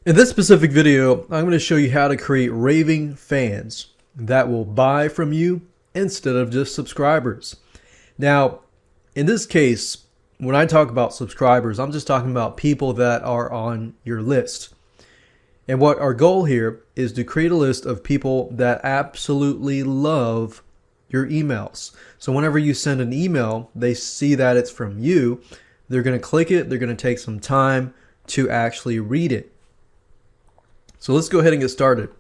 In this specific video, I'm going to show you how to create raving fans that will buy from you instead of just subscribers. Now, in this case, when I talk about subscribers, I'm just talking about people that are on your list. And what our goal here is to create a list of people that absolutely love your emails. So whenever you send an email, they see that it's from you. They're going to click it. They're going to take some time to actually read it. So let's go ahead and get started.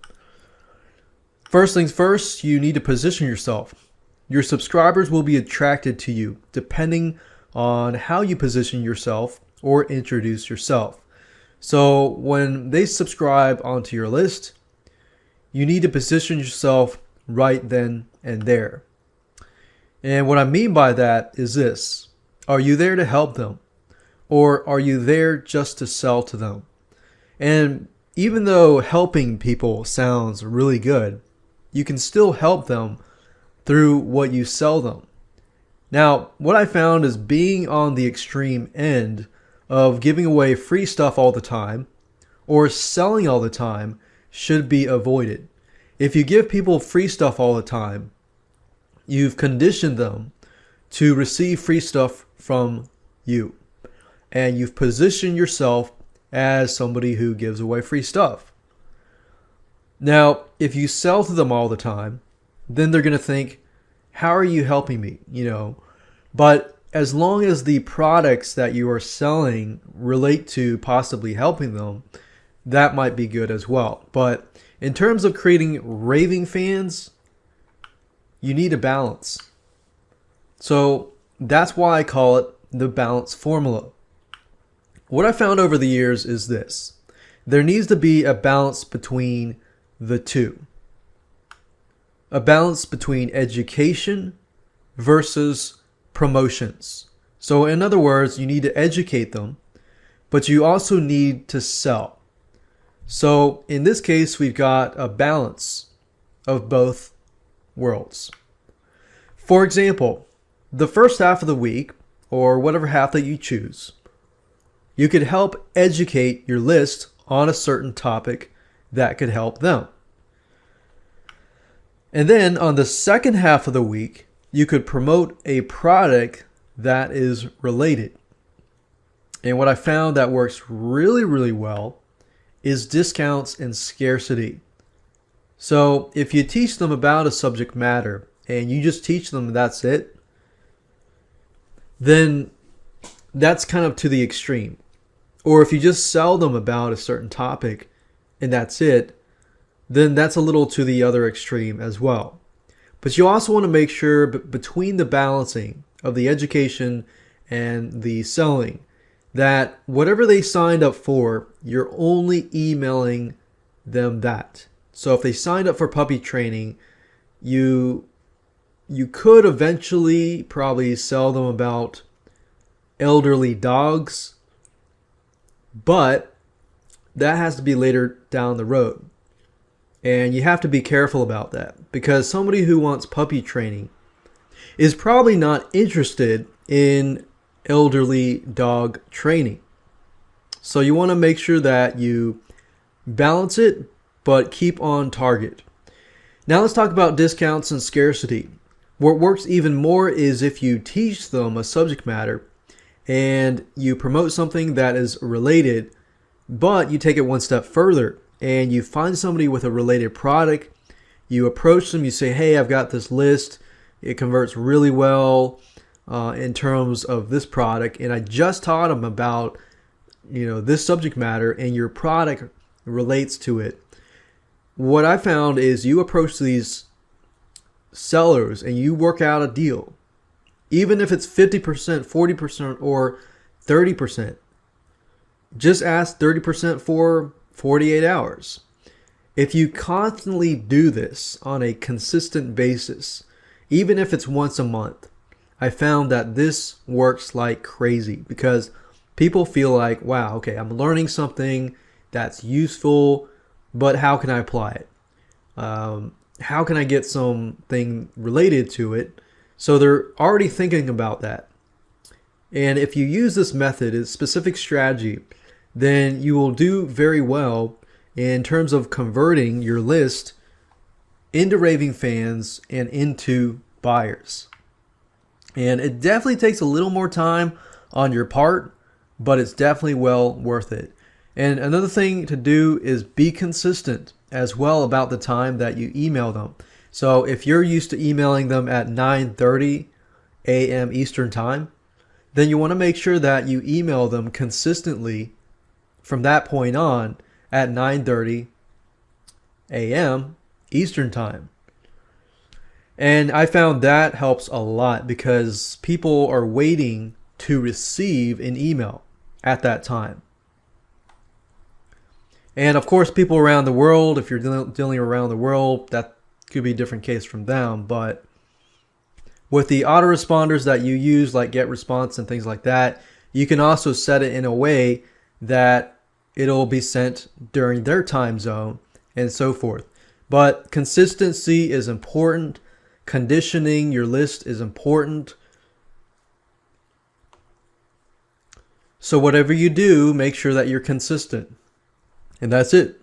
First things first, you need to position yourself. Your subscribers will be attracted to you depending on how you position yourself or introduce yourself. So when they subscribe onto your list, you need to position yourself right then and there. And what I mean by that is this: are you there to help them? Or are you there just to sell to them? And even though helping people sounds really good, you can still help them through what you sell them. Now, what I found is being on the extreme end of giving away free stuff all the time or selling all the time should be avoided. If you give people free stuff all the time, you've conditioned them to receive free stuff from you. And you've positioned yourself as somebody who gives away free stuff. Now, if you sell to them all the time, then they're going to think, how are you helping me? But as long as the products that you are selling relate to possibly helping them, that might be good as well. But in terms of creating raving fans, you need a balance. So that's why I call it the balance formula. What I found over the years is this: there needs to be a balance between the two. A balance between education versus promotions. So in other words, you need to educate them, but you also need to sell. So in this case, we've got a balance of both worlds. For example, the first half of the week, or whatever half that you choose, you could help educate your list on a certain topic that could help them. And then on the second half of the week, you could promote a product that is related. And what I found that works really, really well is discounts and scarcity. So if you teach them about a subject matter and you just teach them that's it, then that's kind of to the extreme. Or if you just sell them about a certain topic and that's it, then that's a little to the other extreme as well. But you also want to make sure between the balancing of the education and the selling, that whatever they signed up for, you're only emailing them that. So if they signed up for puppy training, you could eventually probably sell them about elderly dogs, but that has to be later down the road. And you have to be careful about that, because somebody who wants puppy training is probably not interested in elderly dog training. So you want to make sure that you balance it, but keep on target. Now let's talk about discounts and scarcity. What works even more is if you teach them a subject matter and you promote something that is related, but you take it one step further and you find somebody with a related product. You approach them, you say, hey, I've got this list. It converts really well in terms of this product, and I just taught them about this subject matter, and your product relates to it. What I found is you approach these sellers and you work out a deal. Even if it's 50%, 40%, or 30%, just ask 30% for 48 hours. If you constantly do this on a consistent basis, even if it's once a month, I found that this works like crazy, because people feel like, wow, okay, I'm learning something that's useful, but how can I apply it? How can I get something related to it? So they're already thinking about that. And if you use this method, a specific strategy, then you will do very well in terms of converting your list into raving fans and into buyers. And it definitely takes a little more time on your part, but it's definitely well worth it. And another thing to do is be consistent as well about the time that you email them. So if you're used to emailing them at 9:30 a.m. Eastern Time, then you want to make sure that you email them consistently from that point on at 9:30 a.m. Eastern Time. And I found that helps a lot because people are waiting to receive an email at that time. And of course, people around the world, if you're dealing around the world, that could be a different case from them. But with the autoresponders that you use, like GetResponse and things like that, you can also set it in a way that it'll be sent during their time zone and so forth. But consistency is important. Conditioning your list is important. So whatever you do, make sure that you're consistent. And that's it.